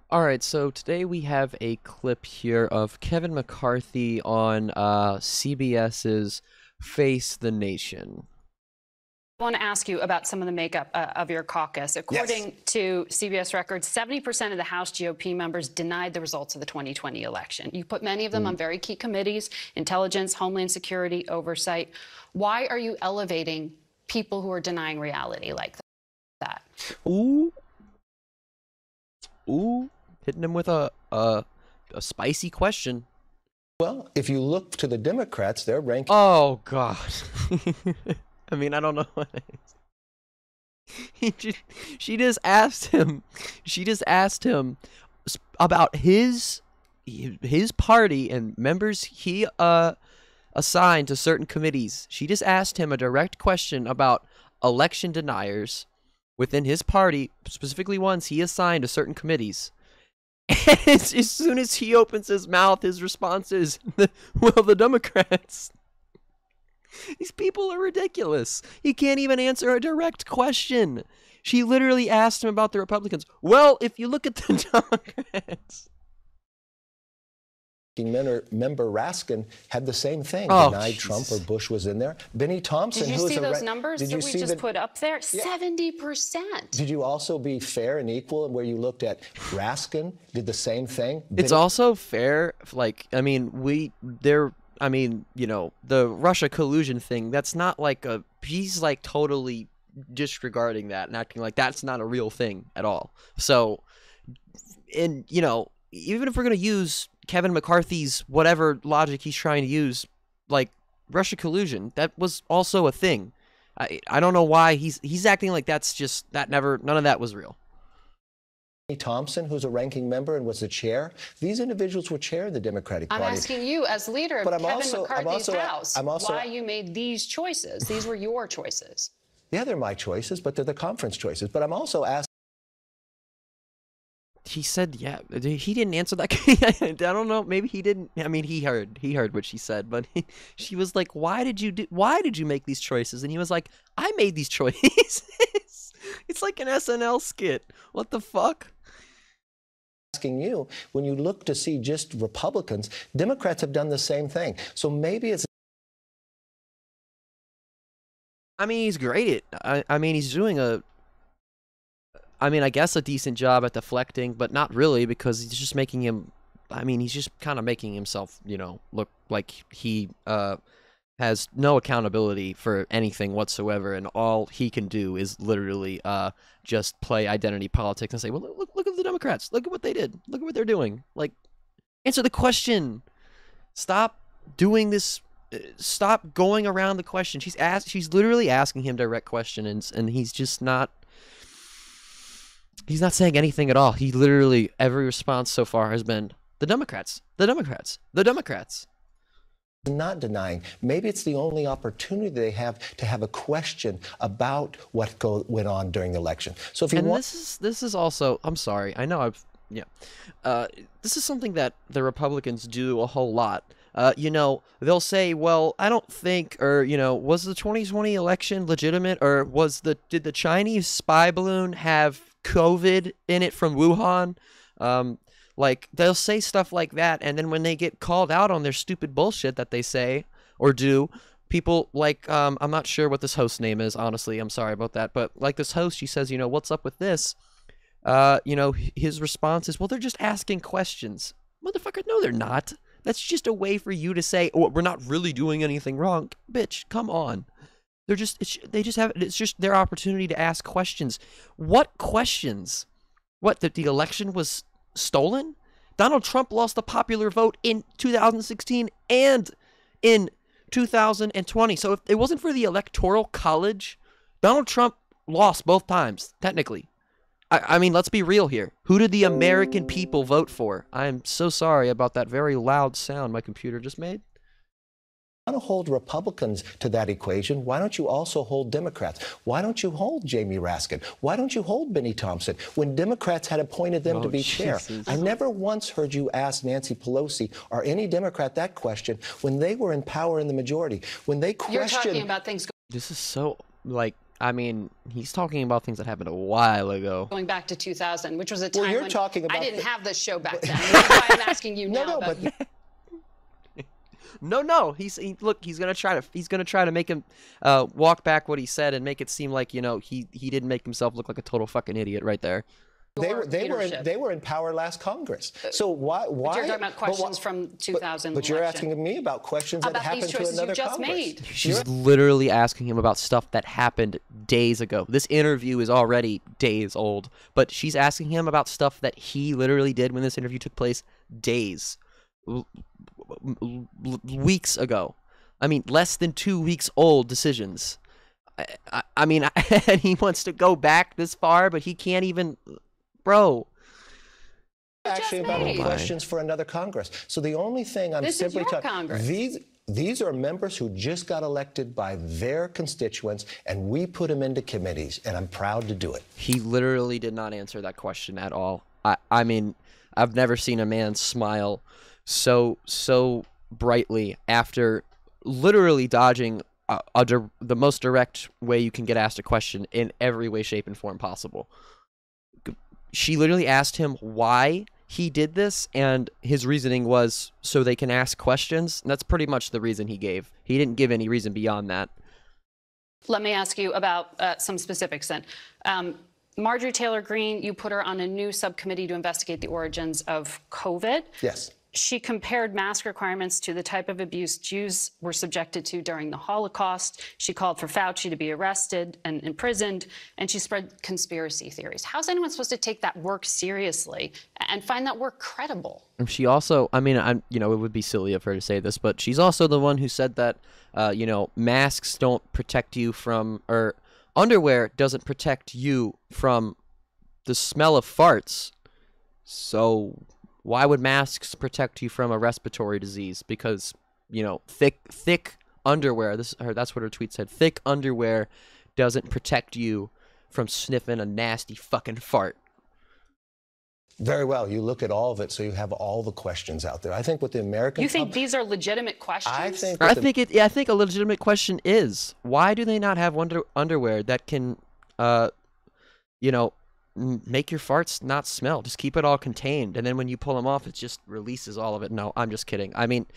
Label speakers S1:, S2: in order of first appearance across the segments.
S1: All right, so today we have a clip here of Kevin McCarthy on CBS's Face the Nation.
S2: I want to ask you about some of the makeup of your caucus. According to CBS records, 70% of the House GOP members denied the results of the 2020 election. You put many of them on very key committees: intelligence, homeland security, oversight. Why are you elevating people who are denying reality like that?
S1: Ooh, hitting him with a spicy question.
S3: Well, if you look to the Democrats, they're ranking.
S1: Oh God. I mean, I don't know what it is. She just asked him. She just asked him about his party and members he assigned to certain committees. She just asked him a direct question about election deniers within his party, specifically ones he assigned to certain committees. And as soon as he opens his mouth, his response is, well, the Democrats. These people are ridiculous. He can't even answer a direct question. She literally asked him about the Republicans. Well, if you look at the Democrats.
S3: Member Raskin had the same thing.
S1: Jesus.
S3: Denied Trump or Bush was in there. Benny Thompson.
S2: Did you see those numbers that we just put up there?
S3: Yeah.
S2: 70%.
S3: Did you also be fair and equal where you looked at Raskin did the same thing?
S1: It's also fair. Like, I mean, you know, the Russia collusion thing, that's not like he's like totally disregarding that and acting like that's not a real thing at all. So, and, you know, even if we're going to use Kevin McCarthy's whatever logic he's trying to use, like Russia collusion, that was also a thing. I don't know why he's acting like that's just, none of that was real.
S3: Thompson, who's a ranking member and was the chair. These individuals were chair of the Democratic Party.
S2: I'm asking you, as leader of Kevin McCarthy's House, why you made these choices. These were your choices.
S3: Yeah, they're my choices, but they're the conference choices. But I'm also asking.
S1: He said, yeah, he didn't answer that. I don't know. Maybe he didn't. I mean, he heard what she said, but she was like, why did you make these choices? And he was like, I made these choices. It's like an SNL skit. What the fuck?
S3: Asking you, when you look to see just Republicans, Democrats have done the same thing. So maybe it's.
S1: I mean, he's great at. I mean, he's doing I guess a decent job at deflecting, but not really, because he's just making him. I mean, he's just kind of making himself, you know, look like he has no accountability for anything whatsoever, and all he can do is literally just play identity politics and say, well, look at the Democrats, look at what they did, look at what they're doing. Like, answer the question. Stop doing this. Stop going around the question. She's literally asking him direct questions, and he's just not. He's not saying anything at all. He literally, every response so far has been the Democrats, the Democrats, the Democrats.
S3: Not denying. Maybe it's the only opportunity they have to have a question about what went on during the election. So if you want,
S1: this is also, I'm sorry, I know this is something that the Republicans do a whole lot. You know, they'll say, well, I don't think, or, you know, was the 2020 election legitimate, or did the Chinese spy balloon have COVID in it from Wuhan? Like, they'll say stuff like that, and then when they get called out on their stupid bullshit that they say or do, people like, I'm not sure what this host name is, honestly, I'm sorry about that, but like this host, she says, you know, what's up with this? You know, his response is, well, they're just asking questions. Motherfucker, no, they're not. That's just a way for you to say, oh, we're not really doing anything wrong. Bitch, come on. It's just their opportunity to ask questions. What questions? What, that the election was stolen? Donald Trump lost the popular vote in 2016 and in 2020. So if it wasn't for the Electoral College, Donald Trump lost both times, technically. I mean, let's be real here. Who did the American people vote for? I'm so sorry about that very loud sound my computer just made.
S3: want to hold Republicans to that equation, why don't you also hold Democrats? Why don't you hold Jamie Raskin? Why don't you hold Benny Thompson when Democrats had appointed them to be chair? I never once heard you ask Nancy Pelosi or any Democrat that question when they were in power in the majority. When they questioned...
S2: You're talking about things...
S1: This is so, like, I mean, he's talking about things that happened a while ago.
S2: Going back to 2000, which was a time when
S3: talking about
S2: I didn't have this show back then. That's why I'm asking you now.
S3: No, but
S1: No. Look, he's gonna try to make him walk back what he said and make it seem like, you know, he didn't make himself look like a total fucking idiot right there.
S3: They were in power last Congress. So why?
S2: But you're talking about questions from 2000.
S3: But you're asking me about questions that happened to another Congress.
S2: Made.
S1: She's literally asking him about stuff that happened days ago. This interview is already days old, but she's asking him about stuff that he literally did when this interview took place weeks ago. I mean, less than 2 weeks old decisions. I mean, and he wants to go back this far, but he can't even. Bro.
S3: Actually, about questions for another Congress. So the only thing I'm simply talking. These are members who just got elected by their constituents, and we put them into committees, and I'm proud to do it.
S1: He literally did not answer that question at all. I mean, I've never seen a man smile so brightly after literally dodging the most direct way you can get asked a question in every way, shape, and form possible. She literally asked him why he did this, and his reasoning was so they can ask questions. And that's pretty much the reason he gave. He didn't give any reason beyond that.
S2: Let me ask you about some specifics then. Marjorie Taylor Greene, you put her on a new subcommittee to investigate the origins of COVID.
S3: Yes.
S2: She compared mask requirements to the type of abuse Jews were subjected to during the Holocaust. She called for Fauci to be arrested and imprisoned, and she spread conspiracy theories. How's anyone supposed to take that work seriously and find that work credible?
S1: She also, I mean, it would be silly of her to say this, but she's also the one who said that, masks don't protect you from, or underwear doesn't protect you from the smell of farts. So why would masks protect you from a respiratory disease? Because, thick underwear, that's what her tweet said, thick underwear doesn't protect you from sniffing a nasty fucking fart.
S3: Very well. You look at all of it, so you have all the questions out there. I think what the American
S2: You think these are legitimate questions?
S3: I think
S1: a legitimate question is, why do they not have underwear that can, make your farts not smell? Just keep it all contained, and then when you pull them off, it just releases all of it. No, I'm just kidding. I mean,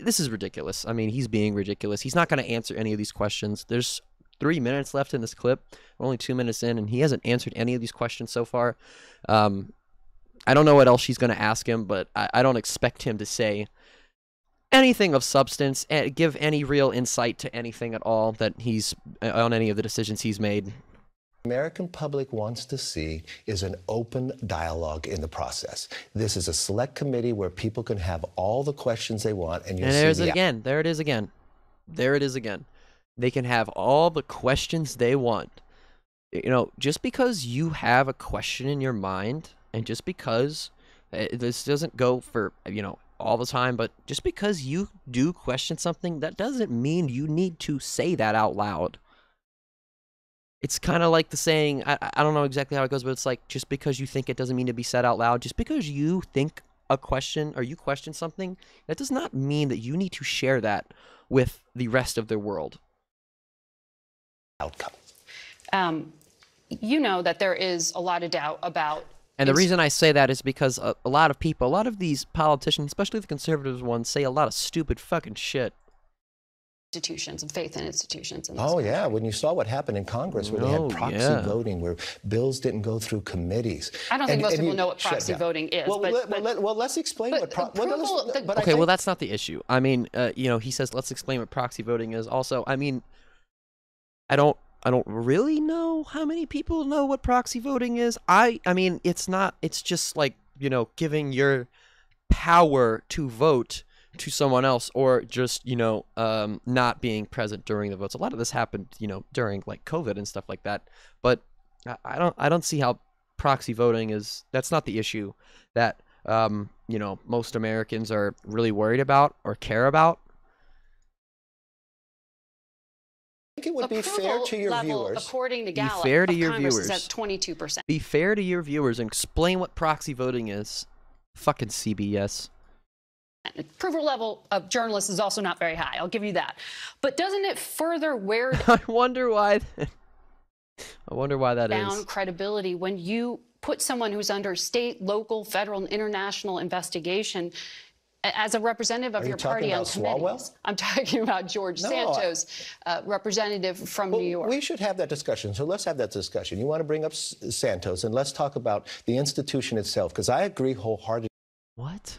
S1: this is ridiculous. I mean, he's being ridiculous. He's not going to answer any of these questions. There's 3 minutes left in this clip. We're only 2 minutes in, and he hasn't answered any of these questions so far. I don't know what else she's going to ask him, but I don't expect him to say anything of substance and give any real insight to anything at all that he's on any of the decisions he's made.
S3: American public wants to see is an open dialogue in the process. This is a select committee where people can have all the questions they want, and you'll see
S1: There it is again. They can have all the questions they want. Just because you have a question in your mind, and just because this doesn't go for, all the time, but just because you do question something, that doesn't mean you need to say that out loud. It's kind of like the saying, I don't know exactly how it goes, but it's like, just because you think it doesn't mean to be said out loud. Just because you think a question or you question something, that does not mean that you need to share that with the rest of the world.
S3: Outcome.
S2: You know that there is a lot of doubt about.
S1: And the reason I say that is because a lot of people, a lot of these politicians, especially the conservative ones, say a lot of stupid fucking shit.
S2: Institutions and faith in institutions.
S3: Yeah, when you saw what happened in Congress where they had proxy voting, where bills didn't go through committees.
S2: I don't think most people know what proxy voting is.
S3: Well, let's explain what
S1: well, that's not the issue. I mean, he says let's explain what proxy voting is. Also, I mean, I don't really know how many people know what proxy voting is. I mean, it's just like, giving your power to vote to someone else, or just, not being present during the votes. A lot of this happened, during like COVID and stuff like that. But I don't see how proxy voting is. That's not the issue that, most Americans are really worried about or care about.
S3: I think it would be fair to your viewers.
S2: According to Gallup,
S1: be fair to your
S2: Congress
S1: viewers.
S2: is at 22%.
S1: Be fair to your viewers and explain what proxy voting is. Fucking CBS.
S2: Approval level of journalists is also not very high. I'll give you that. But doesn't it further wear?
S1: I wonder why. I wonder why that is.
S2: Credibility when you put someone who's under state, local, federal, and international investigation as a representative of your party on committees. I'm talking about George Santos, representative from New York.
S3: We should have that discussion. So let's have that discussion. You want to bring up Santos, and let's talk about the institution itself, because I agree wholeheartedly.
S1: What?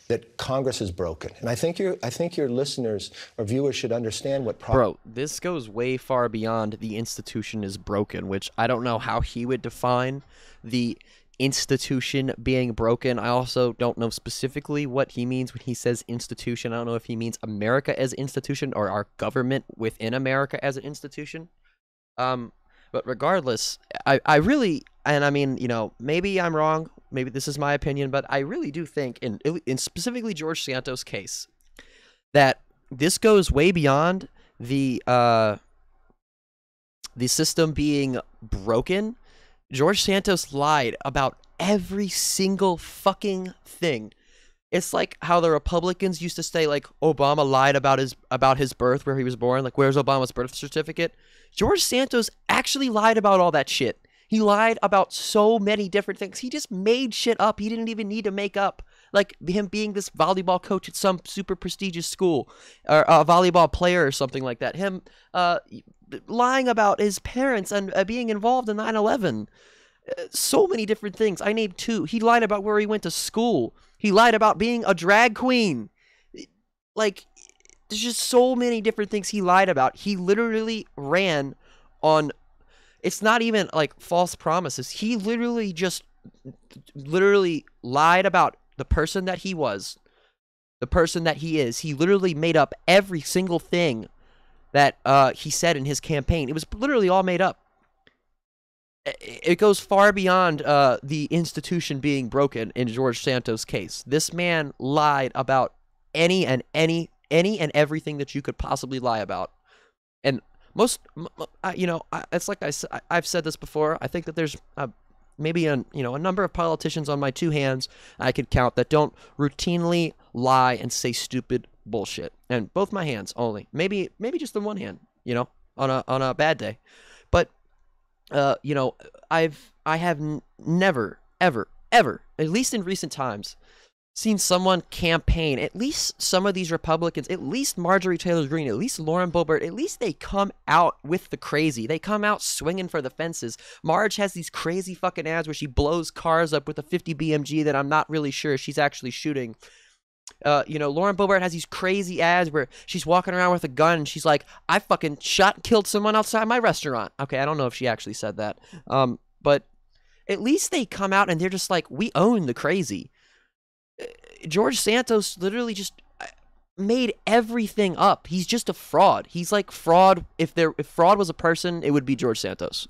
S3: That Congress is broken, and I think your listeners or viewers should understand what.
S1: Bro, this goes way far beyond the institution is broken, which I don't know how he would define the institution being broken. I also don't know specifically what he means when he says institution. I don't know if he means America as an institution or our government within America as an institution. But regardless, I really, and I mean, you know, maybe I'm wrong. Maybe this is my opinion, but I really do think, in specifically George Santos' case, that this goes way beyond the system being broken. George Santos lied about every single fucking thing. It's like how the Republicans used to say, like, Obama lied about his birth, where he was born. Like, where's Obama's birth certificate? George Santos actually lied about all that shit. He lied about so many different things. He just made shit up. He didn't even need to make up. Like him being this volleyball coach at some super prestigious school, or a volleyball player or something like that. Him lying about his parents and being involved in 9/11. So many different things. I named two. He lied about where he went to school. He lied about being a drag queen. Like, there's just so many different things he lied about. He literally ran on... It's not even like false promises. He literally lied about the person that he was, the person that he is. He literally made up every single thing that he said in his campaign. It was literally all made up. It goes far beyond the institution being broken in George Santos' case. This man lied about any and everything that you could possibly lie about. And most, you know, it's like I've said this before. I think that there's maybe a number of politicians on my two hands I could count that don't routinely lie and say stupid bullshit. And both my hands only. Maybe just the one hand, you know, on a bad day. But you know, I have never, ever, at least in recent times, seen someone campaign, at least some of these Republicans, at least Marjorie Taylor Greene, at least Lauren Boebert, at least they come out with the crazy. They come out swinging for the fences. Marge has these crazy fucking ads where she blows cars up with a 50 BMG that I'm not really sure she's actually shooting. You know, Lauren Boebert has these crazy ads where she's walking around with a gun and she's like, I fucking shot and killed someone outside my restaurant. Okay, I don't know if she actually said that. But at least they come out and they're just like, we own the crazy. George Santos literally just made everything up. He's just a fraud. He's like fraud. If fraud was a person, it would be George Santos.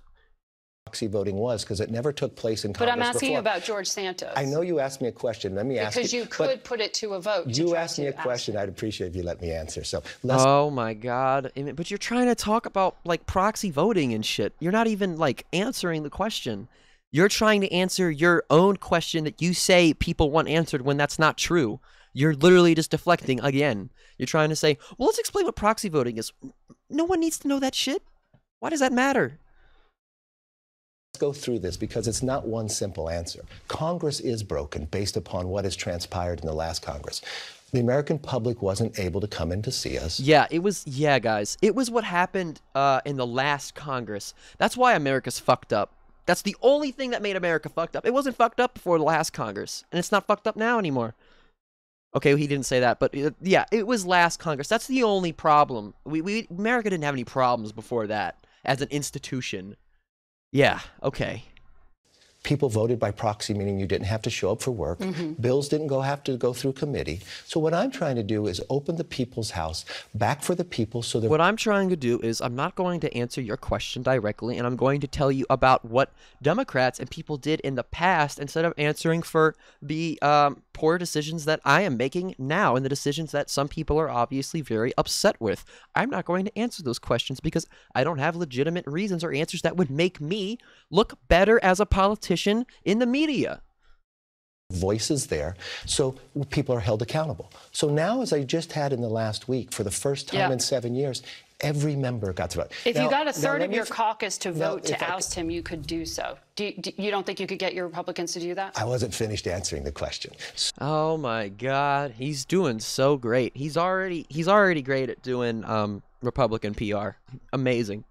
S3: Proxy voting was, because it never took place in Congress.
S2: But I'm asking
S3: before.
S2: You about George Santos.
S3: I know you asked me a question. Let me ask you.
S2: Because you could put it to a vote.
S3: You asked me a question. I'd appreciate if you let me answer. So
S1: oh my God. But you're trying to talk about like proxy voting and shit. You're not even like answering the question. You're trying to answer your own question that you say people want answered when that's not true. You're literally just deflecting again. You're trying to say, well, let's explain what proxy voting is. No one needs to know that shit. Why does that matter?
S3: Let's go through this because it's not one simple answer. Congress is broken based upon what has transpired in the last Congress. The American public wasn't able to come in to see us.
S1: Yeah, guys. It was what happened in the last Congress. That's why America's fucked up. That's the only thing that made America fucked up. It wasn't fucked up before the last Congress, and it's not fucked up now anymore. Okay, he didn't say that, but yeah, it was last Congress. That's the only problem. America didn't have any problems before that as an institution. Yeah, okay.
S3: People voted by proxy, meaning you didn't have to show up for work. Bills didn't have to go through committee. So what I'm trying to do is open the people's house back for the people so that...
S1: What I'm trying to do is I'm not going to answer your question directly, and I'm going to tell you about what Democrats and people did in the past instead of answering for the poor decisions that I am making now and the decisions that some people are obviously very upset with. I'm not going to answer those questions because I don't have legitimate reasons or answers that would make me look better as a politician in the media.
S3: Voices there, so people are held accountable. So now, as I just had in the last week, for the first time in 7 years, Every member got to vote.
S2: If you got a
S3: now
S2: third
S3: let
S2: of
S3: me
S2: your caucus to vote
S3: if
S2: to oust him, you could do so. You don't think you could get your Republicans to do that?
S3: I wasn't finished answering the question.
S1: Oh my God, he's doing so great. He's already great at doing Republican PR. Amazing.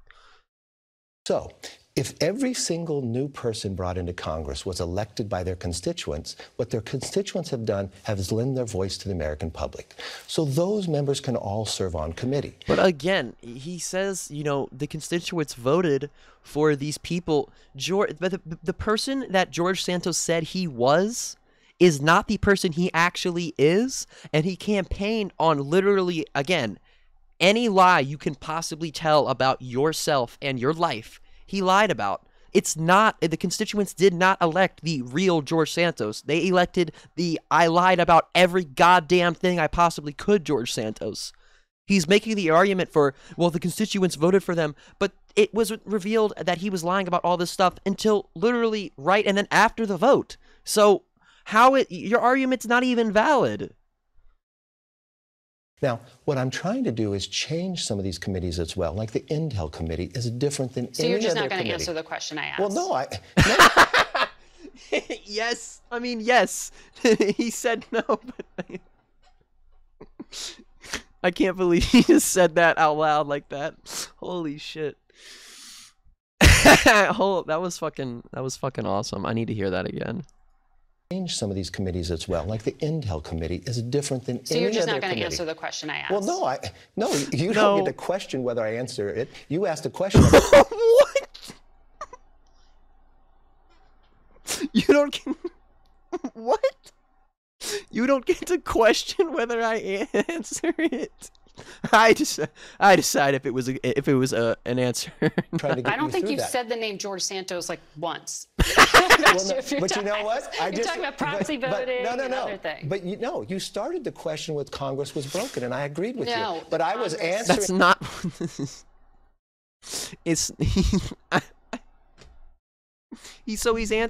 S3: So, if every single new person brought into Congress was elected by their constituents, what their constituents have done is lend their voice to the American public. So those members can all serve on committee.
S1: But again, he says, you know, the constituents voted for these people. But the person that George Santos said he was is not the person he actually is. And he campaigned on literally, again, any lie you can possibly tell about yourself and your life. He lied about. It's not, the constituents did not elect the real George Santos. They elected the I lied about every goddamn thing I possibly could George Santos. He's making the argument for, well, the constituents voted for them, but it was revealed that he was lying about all this stuff until literally right and then after the vote. So your argument's not even valid.
S3: Now, what I'm trying to do is change some of these committees as well. Like the Intel Committee is different than any other committee.
S2: So you're just not going to answer the question I asked?
S3: Well, no.
S1: Yes. I mean, yes. He said no, but I can't believe he just said that out loud like that. Holy shit. That was fucking awesome. I need to hear that again.
S3: Change some of these committees as well. Like the Intel Committee is different than any other committee.
S2: So you're just not going to answer the question I asked?
S3: Well, no, you don't get to question whether I answer it. You asked a question.
S1: What? You don't get... What? You don't get to question whether I answer it. I decide if it was an answer.
S2: I don't think you've said the name George Santos like once.
S3: But you know what?
S2: You're talking about proxy voting and other things.
S3: But you started the question with Congress was broken, and I agreed with you. But I was answering.
S1: That's not. It's.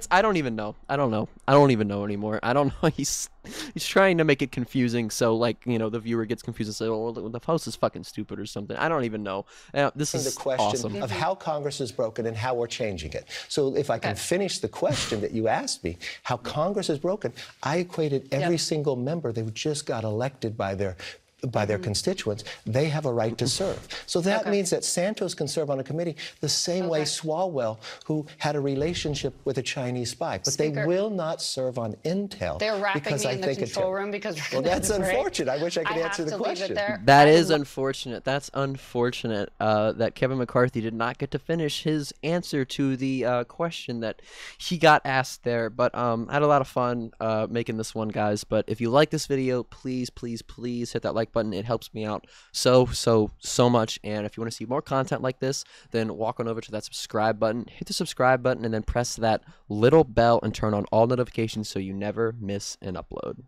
S1: I don't even know. I don't even know anymore. I don't know. He's trying to make it confusing so, like, you know, the viewer gets confused and says, "Oh, well, the host is fucking stupid or something." I don't even know. This is
S3: the question
S1: awesome.
S3: of how Congress is broken and how we're changing it. So if I can finish the question that you asked me, how Congress is broken, I equated every single member that just got elected by their constituents, they have a right to serve. So that means that Santos can serve on a committee the same way Swalwell, who had a relationship with a Chinese spy. But they will not serve on Intel.
S2: They're wrapping me in the control room because we're
S3: that's unfortunate. I wish I could answer the question.
S1: That is unfortunate. That's unfortunate that Kevin McCarthy did not get to finish his answer to the question that he got asked there. But I had a lot of fun making this one, guys. But if you like this video, please, please, please hit that like button. It helps me out so much. And if you want to see more content like this, then walk on over to that subscribe button, hit the subscribe button, and then press that little bell and turn on all notifications so you never miss an upload.